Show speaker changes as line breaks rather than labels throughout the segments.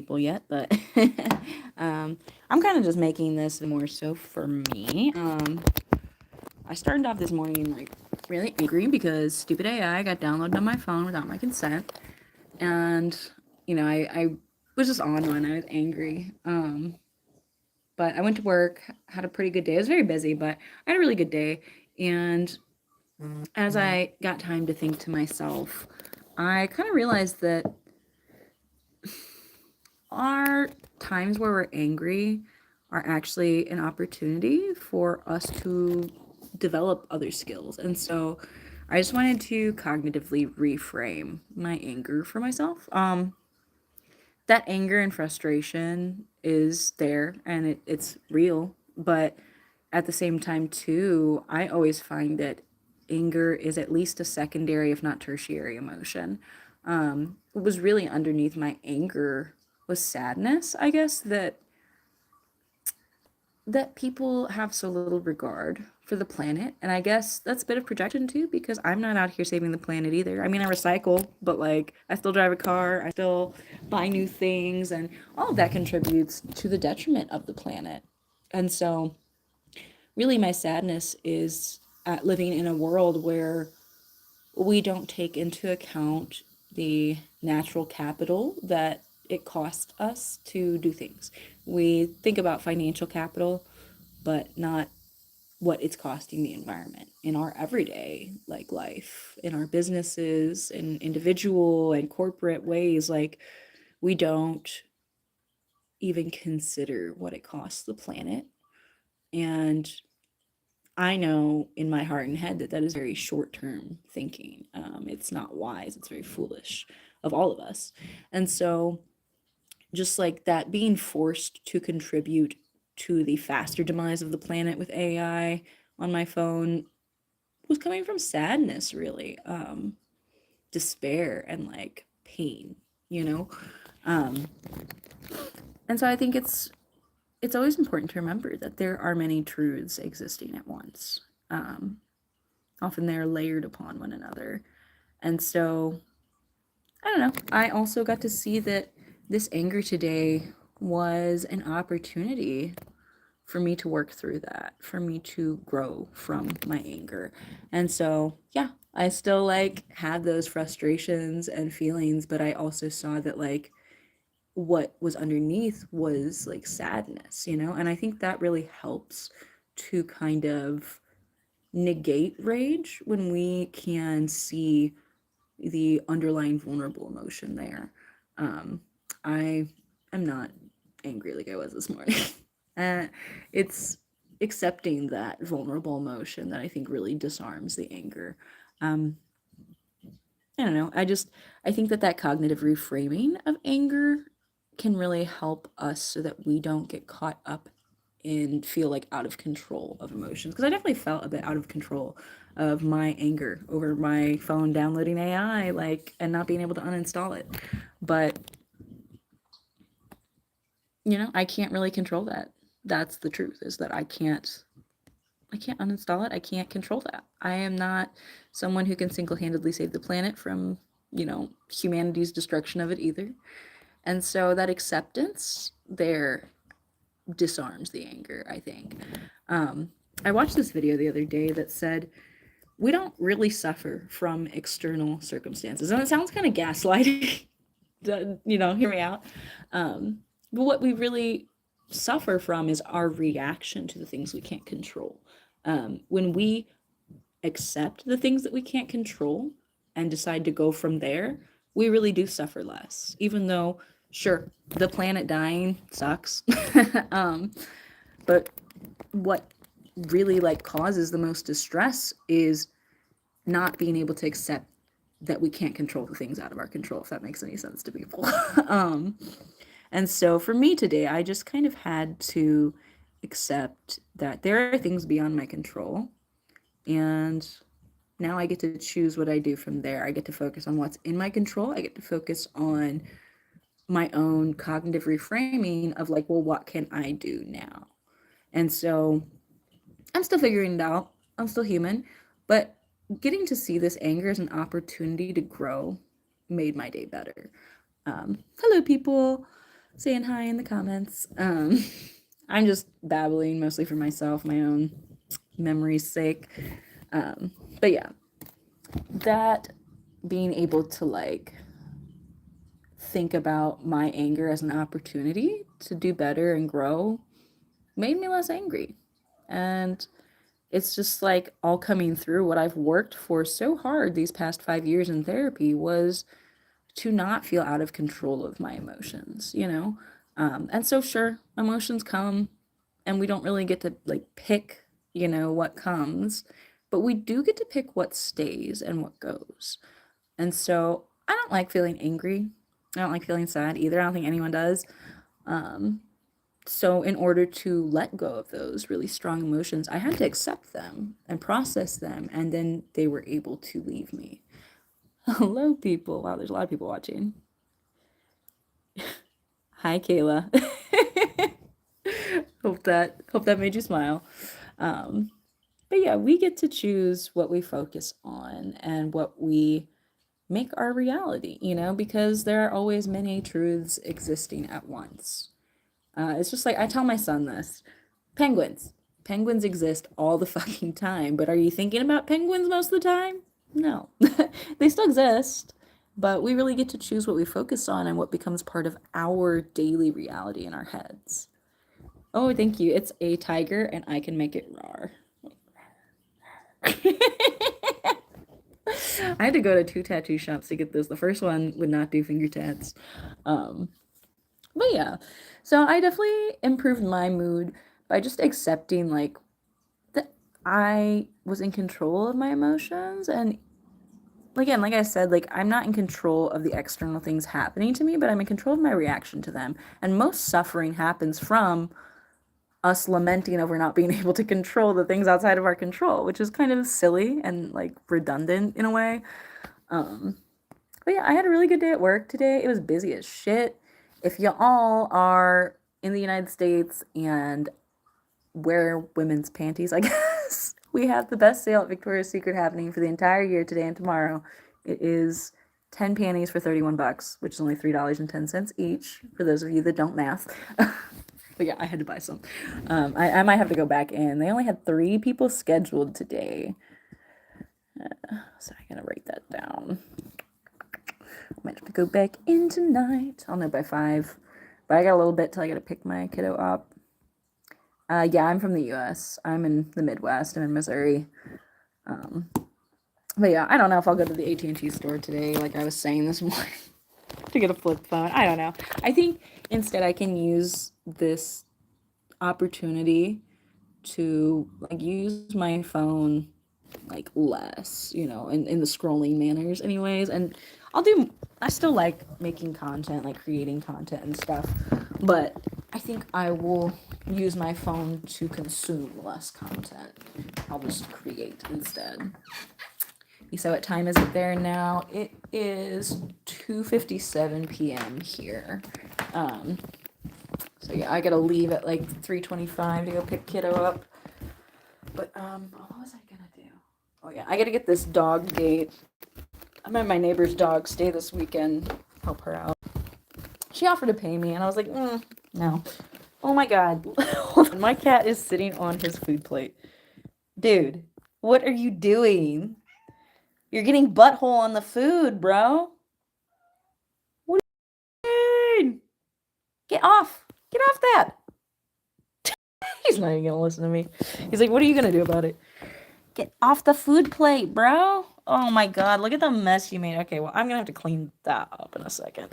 people yet, but I'm kind of just making this more so for me. I started off this morning like really angry because stupid AI got downloaded on my phone without my consent, and I was just on one. I was angry. But I went to work, had a pretty good day. I was very busy, but I had a really good day. And as I got time to think to myself, I kind of realized that our times where we're angry are actually an opportunity for us to develop other skills. And so I just wanted to cognitively reframe my anger for myself. That anger and frustration is there and it's real, but at the same time too, I always find that anger is at least a secondary if not tertiary emotion. What was really underneath my anger was sadness, I guess, that people have so little regard for the planet. And I guess that's a bit of projection too, because I'm not out here saving the planet either. I mean, I recycle, but like I still drive a car, I still buy new things, and all of that contributes to the detriment of the planet. And so, really, my sadness is at living in a world where we don't take into account the natural capital that it costs us to do things. We think about financial capital, but not what it's costing the environment in our everyday like life, in our businesses, in individual and corporate ways. Like we don't even consider what it costs the planet. And I know in my heart and head that that is very short term thinking. It's not wise, it's very foolish of all of us. And so, just like that, being forced to contribute to the faster demise of the planet with AI on my phone was coming from sadness, really, despair, and like pain, you know? Um, and so, I think it's always important to remember that there are many truths existing at once. Um, Often they're layered upon one another. And so, I don't know. I also got to see that this anger today was an opportunity for me to work through that, for me to grow from my anger. And so, yeah, I still like had those frustrations and feelings, but I also saw that like what was underneath was like sadness, And I think that really helps to kind of negate rage when we can see the underlying vulnerable emotion there. Um, I am not angry like I was this morning. It's accepting that vulnerable emotion that I think really disarms the anger. Um, I don't know. I think that that cognitive reframing of anger can really help us so that we don't get caught up and feel like out of control of emotions, because I definitely felt a bit out of control of my anger over my phone downloading AI, like, and not being able to uninstall it. But I can't really control that. That's the truth, is that I can't uninstall it. I can't control that. I am not someone who can single-handedly save the planet from humanity's destruction of it either. And so that acceptance there disarms the anger, I think. I watched this video the other day that said we don't really suffer from external circumstances. And it sounds kind of gaslighting, hear me out. But what we really suffer from is our reaction to the things we can't control. When we accept the things that we can't control and decide to go from there, we really do suffer less, even though, sure, the planet dying sucks. um, but what really like causes the most distress is not being able to accept that we can't control the things out of our control, if that makes any sense to people. um, and so for me today, I just kind of had to accept that there are things beyond my control. And now I get to choose what I do from there. I get to focus on what's in my control. I get to focus on my own cognitive reframing of like, well, what can I do now? And so I'm still figuring it out. I'm still human, but getting to see this anger as an opportunity to grow made my day better. Hello, people. saying hi in the comments. I'm just babbling mostly for myself, my own memory's sake. But yeah, that being able to like think about my anger as an opportunity to do better and grow made me less angry. And it's just like all coming through what I've worked for so hard these past 5 years in therapy was to not feel out of control of my emotions, you know? And so, sure, emotions come and we don't really get to like pick, what comes, but we do get to pick what stays and what goes. And so, I don't like feeling angry. I don't like feeling sad either. I don't think anyone does. So, in order to let go of those really strong emotions, I had to accept them and process them, and then they were able to leave me. Hello, people. Wow, there's a lot of people watching. Hi, Kayla. hope that made you smile. But yeah, we get to choose what we focus on and what we make our reality, because there are always many truths existing at once. It's just like I tell my son this. Penguins. Penguins exist all the fucking time, but are you thinking about penguins most of the time? No. They still exist, but we really get to choose what we focus on and what becomes part of our daily reality in our heads. Oh, thank you. It's a tiger and I can make it roar. I had to go to 2 tattoo shops to get this. The first one would not do finger tats. But yeah, so I definitely improved my mood by just accepting like that I was in control of my emotions. And again, like I said, like I'm not in control of the external things happening to me, but I'm in control of my reaction to them. And most suffering happens from us lamenting over not being able to control the things outside of our control, which is kind of silly and like redundant in a way. But yeah, I had a really good day at work today. It was busy as shit. If you all are in the United States and wear women's panties, I guess, we have the best sale at Victoria's Secret happening for the entire year today and tomorrow. It is 10 panties for $31, which is only $3.10 each for those of you that don't math. But yeah, I had to buy some. I might have to go back in. They only had 3 people scheduled today. So I gotta write that down. I might have to go back in tonight. I'll know by 5. But I got a little bit till I gotta pick my kiddo up. Yeah, I'm from the US. I'm in the Midwest. I'm in Missouri. But yeah, I don't know if I'll go to the AT&T store today, like I was saying this morning, to get a flip phone. I don't know. I think instead I can use this opportunity to like use my phone like less, in the scrolling manners anyways. And I still like making content, like creating content and stuff, but I think I will use my phone to consume less content. I'll just create instead. So what time is it there now? It is 2:57 p.m. here. So yeah, I gotta leave at like 3:25 to go pick kiddo up. But what was I gonna do? Oh yeah, I gotta get this dog gate. I'm at my neighbor's dog stay this weekend. Help her out. She offered to pay me, and I was like, no. Oh my god, my cat is sitting on his food plate. Dude, what are you doing? You're getting butthole on the food, bro. What are you doing? Get off. Get off that. He's not even gonna listen to me. He's like, what are you gonna do about it? Get off the food plate, bro. Oh my god, look at the mess you made. Okay, well, I'm gonna have to clean that up in a second.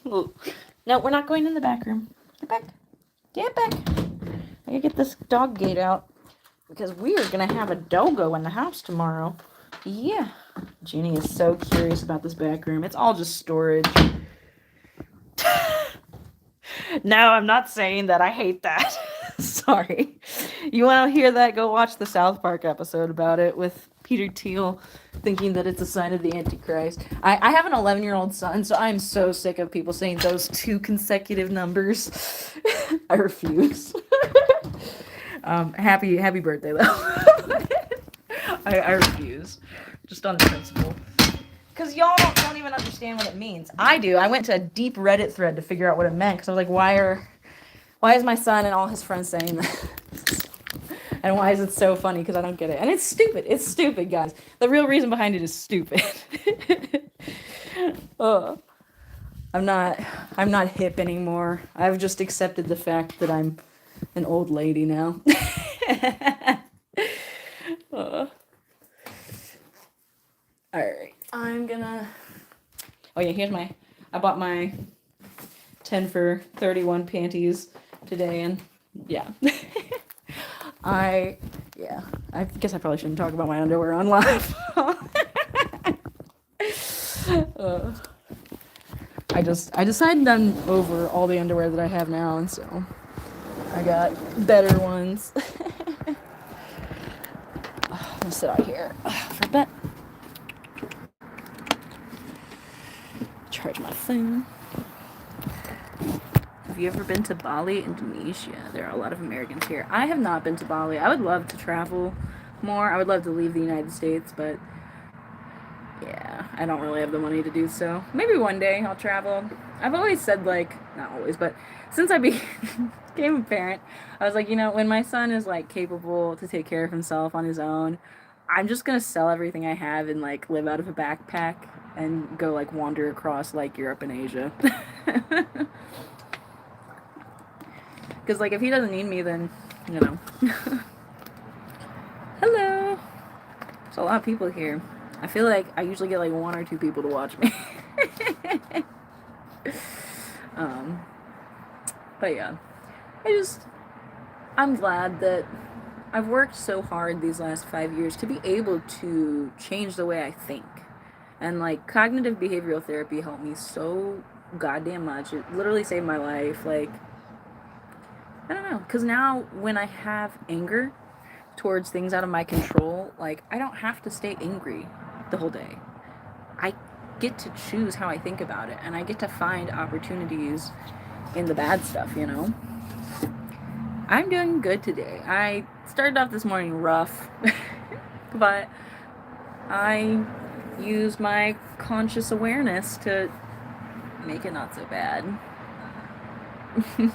No, we're not going in the back room. Get back. Get back. I gotta get this dog gate out because we are gonna have a doggo in the house tomorrow. Yeah. Jeannie is so curious about this back room. It's all just storage. No, I'm not saying that. I hate that. Sorry. You want to hear that? Go watch the South Park episode about it with Peter Thiel thinking that it's a sign of the Antichrist. I have an 11-year-old son, so I'm so sick of people saying those 2 consecutive numbers. I refuse. Happy birthday, though. I refuse. Just on principle. Because y'all don't even understand what it means. I do. I went to a deep Reddit thread to figure out what it meant because I was like, why is my son and all his friends saying that? And why is it so funny? Because I don't get it. And it's stupid. It's stupid, guys. The real reason behind it is stupid. uh, I'm not hip anymore. I've just accepted the fact that I'm an old lady now. uh, all right. I'm gonna. Oh yeah, I bought my 10 for 31 panties today, and yeah. I guess I probably shouldn't talk about my underwear on live. I decided I'm over all the underwear that I have now, and so I got better ones. I'm gonna sit out here for a bit. Charge my phone. Have you ever been to Bali, Indonesia? There are a lot of Americans here. I have not been to Bali. I would love to travel more. I would love to leave the United States, but yeah, I don't really have the money to do so. Maybe one day I'll travel. I've always said, like, not always, but since I became a parent, I was like, when my son is, like, capable to take care of himself on his own, I'm just gonna sell everything I have and, like, live out of a backpack and go, like, wander across, like, Europe and Asia. Because, like, if he doesn't need me, then, Hello! There's a lot of people here. I feel like I usually get, like, one or two people to watch me. But yeah. I'm glad that I've worked so hard these last 5 years to be able to change the way I think. And, like, cognitive behavioral therapy helped me so goddamn much. It literally saved my life. Like, I don't know. Because now when I have anger towards things out of my control, like, I don't have to stay angry the whole day. I get to choose how I think about it. And I get to find opportunities in the bad stuff, I'm doing good today. I started off this morning rough, but I used my conscious awareness to make it not so bad. And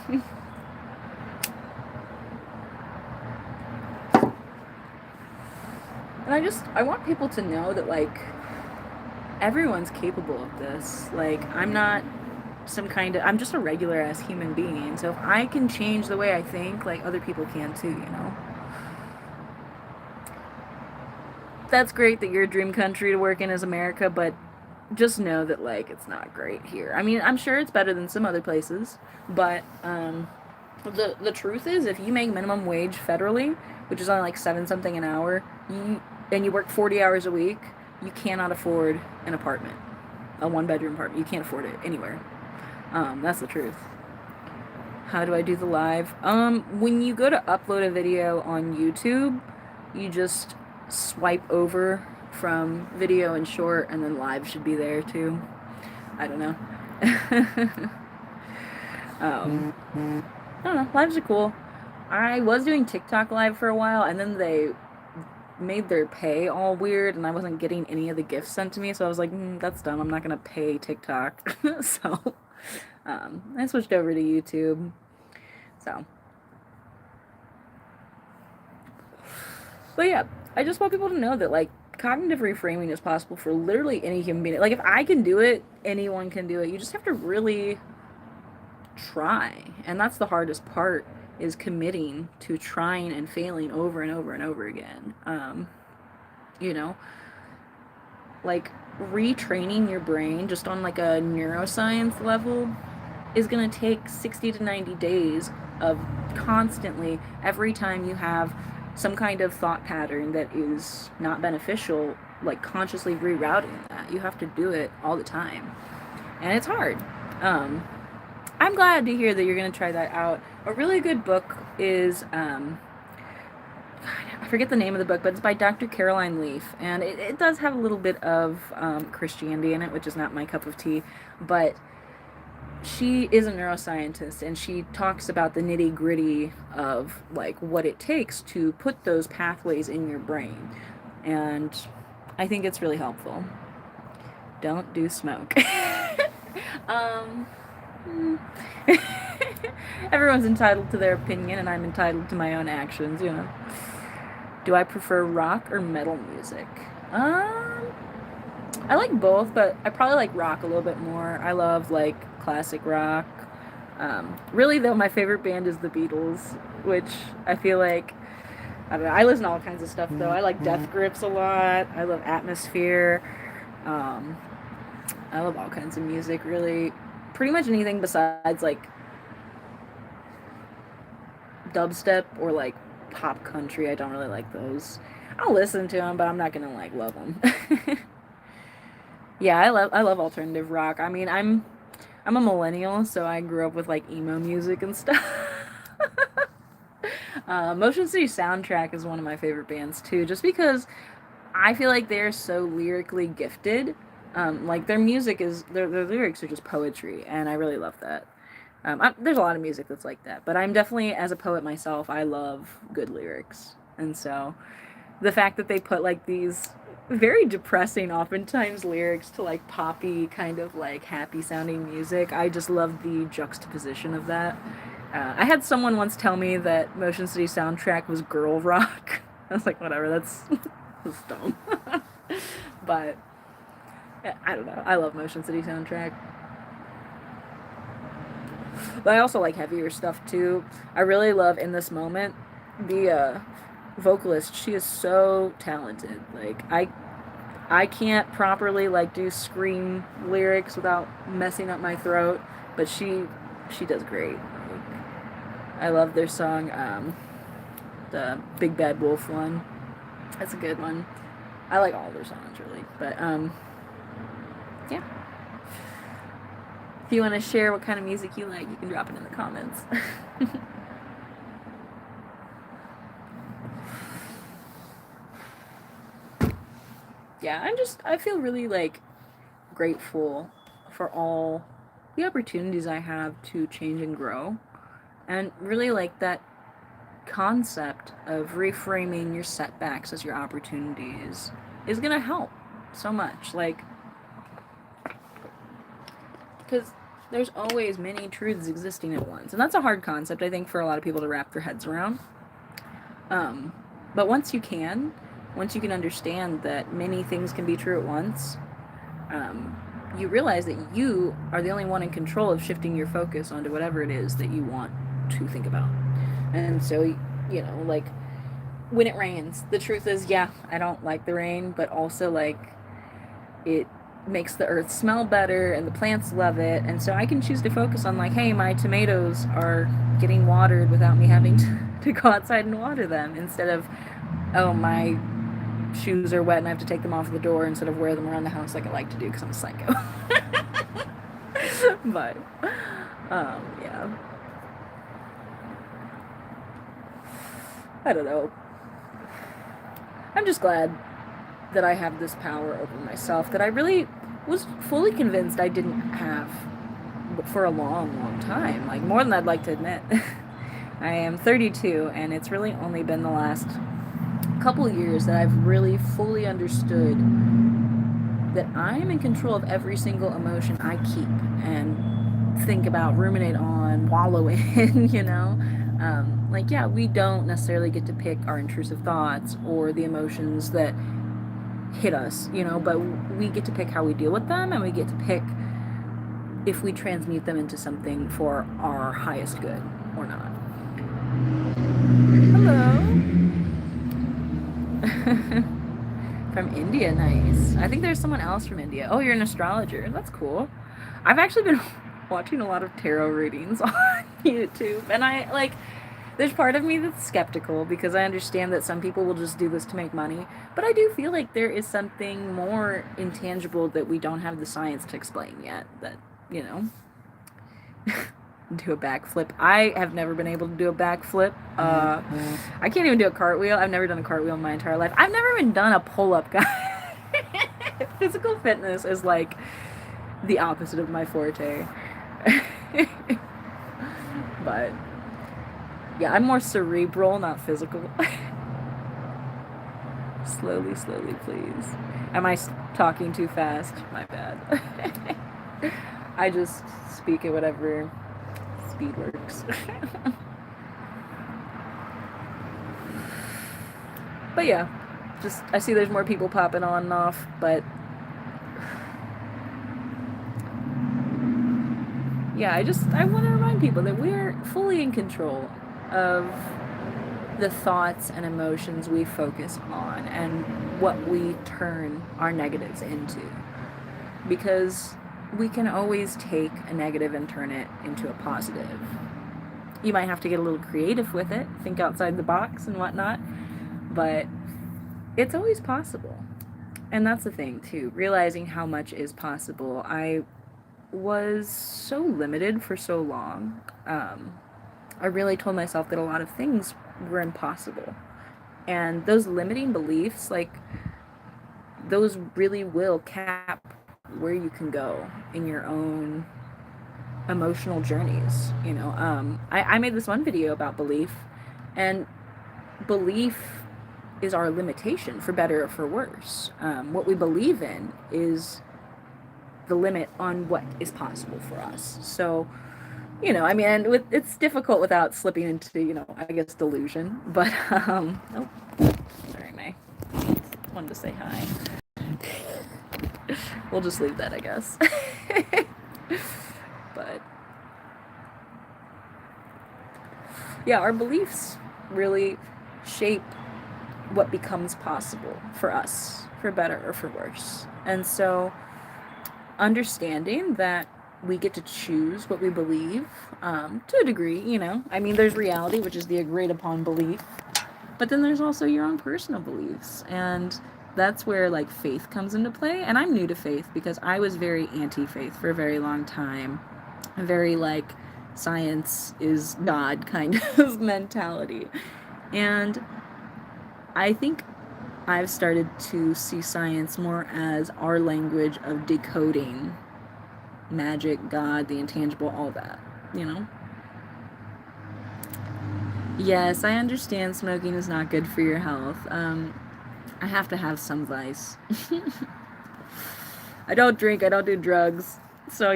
I want people to know that, like, everyone's capable of this. Like, I'm just a regular ass human being. So if I can change the way I think, like, other people can too, That's great that your dream country to work in is America, but just know that, like, it's not great here. I mean, I'm sure it's better than some other places, but the truth is, if you make minimum wage federally, which is only like 7 something an hour, and you work 40 hours a week, you cannot afford an apartment, a 1-bedroom apartment. You can't afford it anywhere. That's the truth. How do I do the live? When you go to upload a video on YouTube, you just swipe over from video and short, and then live should be there too. I don't know. I don't know. Lives are cool. I was doing TikTok live for a while, and then they made their pay all weird, and I wasn't getting any of the gifts sent to me, so I was like, that's dumb. I'm not gonna pay TikTok. So I switched over to YouTube. So, but yeah, I just want people to know that, like, cognitive reframing is possible for literally any human being. Like, if I can do it, anyone can do it. You just have to really try, and that's the hardest part, is committing to trying and failing over and over and over again. Like, retraining your brain just on, like, a neuroscience level is going to take 60 to 90 days of constantly, every time you have some kind of thought pattern that is not beneficial, like, consciously rerouting that. You have to do it all the time, and it's hard. I'm glad to hear that you're going to try that out. A really good book is, I forget the name of the book, but it's by Dr. Caroline Leaf, and it does have a little bit of Christianity in it, which is not my cup of tea, but she is a neuroscientist, and she talks about the nitty-gritty of, like, what it takes to put those pathways in your brain, and I think it's really helpful. don't do smoke. um, hmm. Everyone's entitled to their opinion, and I'm entitled to my own actions, you know. Do I prefer rock or metal music? I like both, but I probably like rock a little bit more. I love like classic rock. Really though, my favorite band is the Beatles, which I feel like I don't know. I listen to all kinds of stuff though. I like Death Grips a lot. I love Atmosphere. Um, I love all kinds of music. Really, pretty much anything besides like dubstep or like pop country. I don't really like those. I'll listen to them, but I'm not gonna like love them. Yeah, I love alternative rock. I mean, I'm a millennial, so I grew up with like emo music and stuff. Motion City Soundtrack is one of my favorite bands too, just because I feel like they're so lyrically gifted. Like their music is their lyrics are just poetry, and I really love that. There's a lot of music that's like that, but I'm definitely, as a poet myself, I love good lyrics, and so the fact that they put like these very depressing oftentimes lyrics to like poppy kind of like happy sounding music, I just love the juxtaposition of that. I had someone once tell me that Motion City Soundtrack was girl rock. I was like, whatever, that's dumb. But I don't know, I love Motion City Soundtrack. But I also like heavier stuff too. I really love In This Moment. The vocalist, she is so talented. Like I can't properly like do scream lyrics without messing up my throat, but she does great. Like, I love their song, the Big Bad Wolf one. That's a good one. I like all their songs really, but yeah. If you want to share what kind of music you like, you can drop it in the comments. Yeah, I feel really like grateful for all the opportunities I have to change and grow. And really like that concept of reframing your setbacks as your opportunities is going to help so much. Like, because there's always many truths existing at once. And that's a hard concept, I think, for a lot of people to wrap their heads around. But once you can understand that many things can be true at once, you realize that you are the only one in control of shifting your focus onto whatever it is that you want to think about. And so, you know, like when it rains, the truth is, yeah, I don't like the rain, but also like it makes the earth smell better and the plants love it. And so I can choose to focus on like, hey, my tomatoes are getting watered without me having to go outside and water them, instead of, oh, my shoes are wet and I have to take them off the door instead of wear them around the house like I like to do because I'm a psycho. But yeah, I don't know. I'm just glad that I have this power over myself that I really was fully convinced I didn't have for a long, long time. Like, more than I'd like to admit. I am 32, and it's really only been the last couple years that I've really fully understood that I am in control of every single emotion I keep and think about, ruminate on, wallow in, you know? Like, yeah, we don't necessarily get to pick our intrusive thoughts or the emotions that hit us, you know, but we get to pick how we deal with them, and we get to pick if we transmute them into something for our highest good or not. Hello. From India, nice. I think there's someone else from India. Oh, you're an astrologer. That's cool. I've actually been watching a lot of tarot readings on YouTube, and I like, there's part of me that's skeptical because I understand that some people will just do this to make money, but I do feel like there is something more intangible that we don't have the science to explain yet, that, you know. Do a backflip. I have never been able to do a backflip. I can't even do a cartwheel. I've never done a cartwheel in my entire life. I've never even done a pull-up, guy. Physical fitness is like the opposite of my forte. But yeah, I'm more cerebral, not physical. Slowly, slowly, please. Am I talking too fast? My bad. I just speak at whatever speed works. But yeah, just I see there's more people popping on and off, but yeah, I want to remind people that we're fully in control of the thoughts and emotions we focus on and what we turn our negatives into. Because we can always take a negative and turn it into a positive. You might have to get a little creative with it, think outside the box and whatnot, but it's always possible. And that's the thing, too, realizing how much is possible. I was so limited for so long. I really told myself that a lot of things were impossible. And those limiting beliefs, like, those really will cap where you can go in your own emotional journeys. I made this one video about belief, and belief is our limitation, for better or for worse. What we believe in is the limit on what is possible for us. So, it's difficult without slipping into, I guess, delusion. But, oh, sorry, May. Wanted to say hi. We'll just leave that, I guess. But, yeah, our beliefs really shape what becomes possible for us, for better or for worse. And so, understanding that we get to choose what we believe, to a degree, there's reality, which is the agreed upon belief, but then there's also your own personal beliefs, and that's where, like, faith comes into play. And I'm new to faith because I was very anti-faith for a very long time, very, like, science is God kind of mentality. And I think I've started to see science more as our language of decoding magic, God, the intangible, all that, Yes, I understand smoking is not good for your health. I have to have some vice. I don't drink, I don't do drugs, so,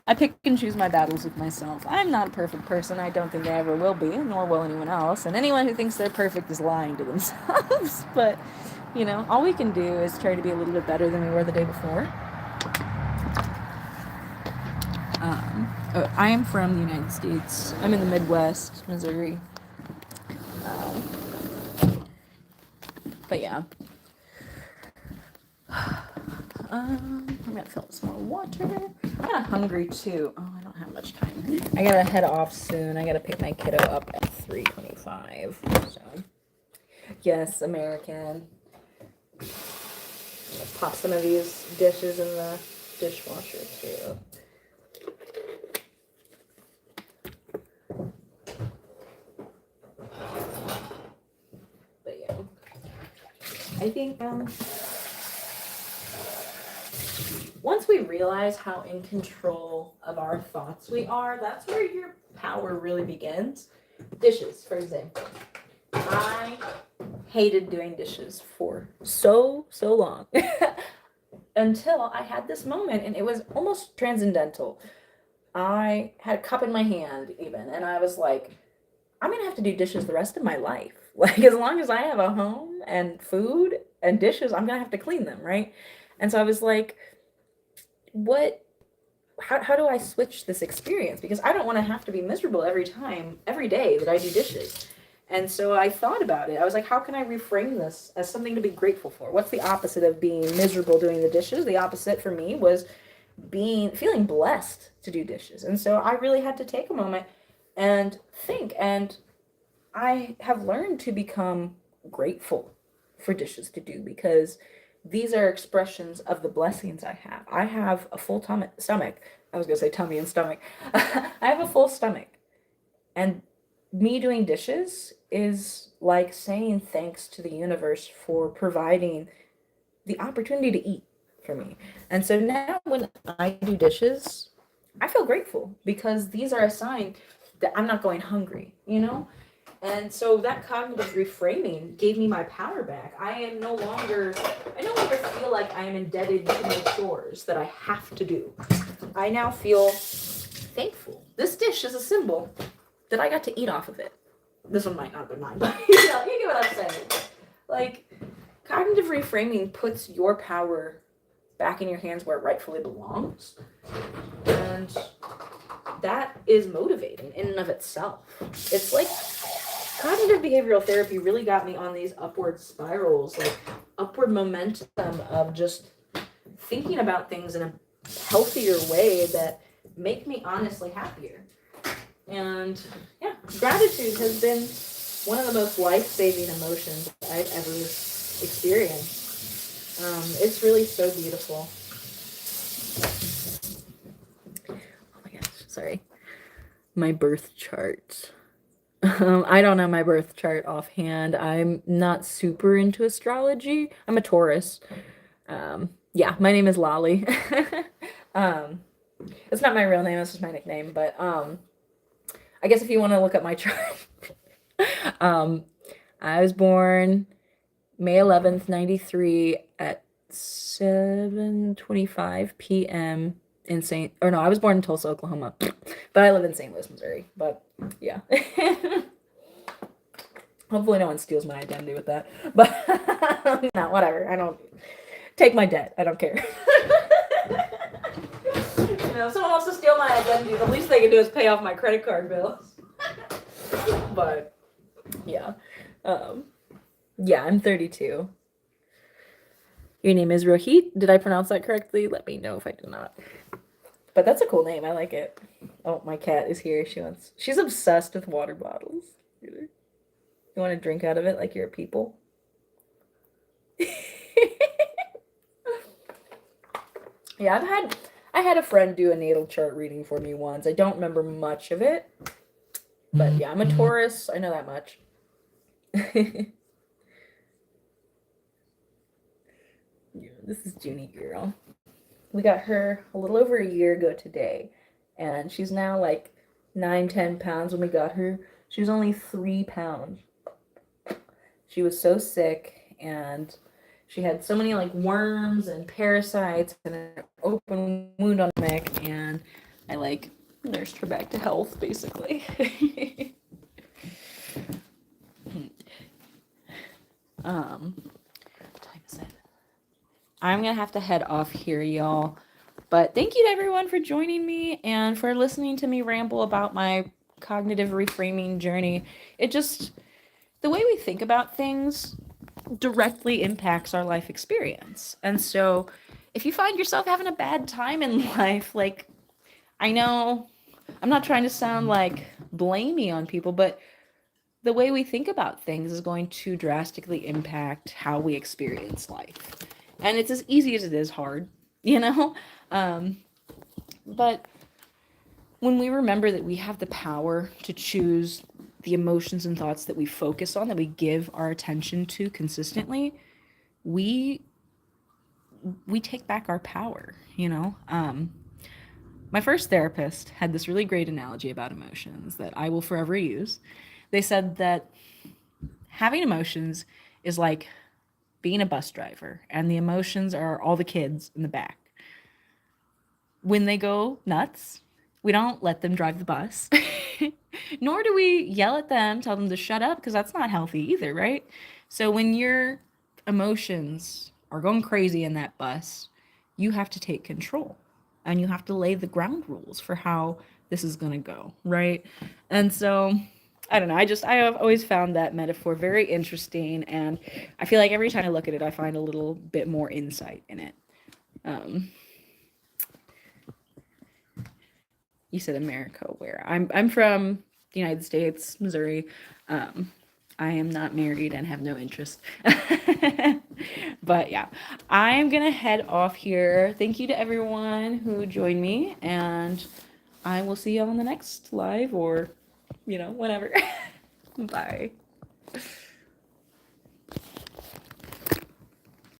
I pick and choose my battles with myself. I'm not a perfect person. I don't think I ever will be, nor will anyone else. And anyone who thinks they're perfect is lying to themselves. But, all we can do is try to be a little bit better than we were the day before. I am from the United States. I'm in the Midwest, Missouri. But yeah. I'm gonna fill up some more water. I'm kind of hungry too. Oh, I don't have much time. I gotta head off soon. I gotta pick my kiddo up at 3:25. So, yes, American. Pop some of these dishes in the dishwasher too. But yeah, I think once we realize how in control of our thoughts we are, that's where your power really begins. Dishes, for example. I hated doing dishes for so long until I had this moment, and it was almost transcendental. I had a cup in my hand even, and I was like, I'm gonna have to do dishes the rest of my life. Like, as long as I have a home and food and dishes, I'm gonna have to clean them, right? And so I was like, how do I switch this experience? Because I don't want to have to be miserable every day that I do dishes. And so I thought about it. I was like, how can I reframe this as something to be grateful for? What's the opposite of being miserable doing the dishes? The opposite for me was feeling blessed to do dishes. And so I really had to take a moment and think. And I have learned to become grateful for dishes to do, because these are expressions of the blessings I have. I have a full stomach. I was going to say tummy and stomach. I have a full stomach. And me doing dishes is like saying thanks to the universe for providing the opportunity to eat for me. And so now when I do dishes, I feel grateful, because these are a sign that I'm not going hungry, And so that cognitive reframing gave me my power back. I no longer feel like I am indebted to my chores that I have to do. I now feel thankful. This dish is a symbol that I got to eat off of it. This one might not have been mine, but you get what I'm saying. Like, cognitive reframing puts your power back in your hands where it rightfully belongs. And that is motivating in and of itself. It's like cognitive behavioral therapy really got me on these upward spirals, like upward momentum of just thinking about things in a healthier way that make me honestly happier. And yeah, gratitude has been one of the most life-saving emotions I've ever experienced. It's really so beautiful. Oh my gosh, sorry. My birth chart. I don't know my birth chart offhand. I'm not super into astrology. I'm a Taurus. Yeah, my name is Lolly. It's not my real name, it's just my nickname, but I guess if you want to look up my chart. I was born May 11th, 93 at 7:25 p.m. in I was born in Tulsa, Oklahoma, but I live in St. Louis, Missouri. But yeah. Hopefully no one steals my identity with that. But no, whatever. I don't take my debt. I don't care. If someone wants to steal my identity, the least they can do is pay off my credit card bills. But yeah. Yeah, I'm 32. Your name is Rohit. Did I pronounce that correctly? Let me know if I did not. But that's a cool name. I like it. Oh, my cat is here. She's obsessed with water bottles. You want to drink out of it like you're a people? Yeah, I had a friend do a natal chart reading for me once. I don't remember much of it. But yeah, I'm a Taurus. I know that much. This is Junie girl. We got her a little over a year ago today. And she's now like 9-10 pounds when we got her. She was only 3 pounds. She was so sick, and she had so many like worms and parasites and an open wound on her neck, and I like nursed her back to health basically. What time is it? I'm gonna have to head off here, y'all. But thank you to everyone for joining me and for listening to me ramble about my cognitive reframing journey. The way we think about things directly impacts our life experience. And so if you find yourself having a bad time in life, like, I know I'm not trying to sound like blamey on people, but the way we think about things is going to drastically impact how we experience life. And it's as easy as it is hard, you know? But when we remember that we have the power to choose the emotions and thoughts that we focus on, that we give our attention to consistently, we take back our power, you know? My first therapist had this really great analogy about emotions that I will forever use. They said that having emotions is like being a bus driver, and the emotions are all the kids in the back. When they go nuts, we don't let them drive the bus, nor do we yell at them, tell them to shut up, because that's not healthy either, right? So when your emotions are going crazy in that bus, you have to take control, and you have to lay the ground rules for how this is going to go, right? And so I don't know. I have always found that metaphor very interesting, and I feel like every time I look at it, I find a little bit more insight in it. You said America, where? I'm from the United States, Missouri. I am not married and have no interest. But yeah, I'm gonna head off here. Thank you to everyone who joined me, and I will see you on the next live, or whenever. Bye.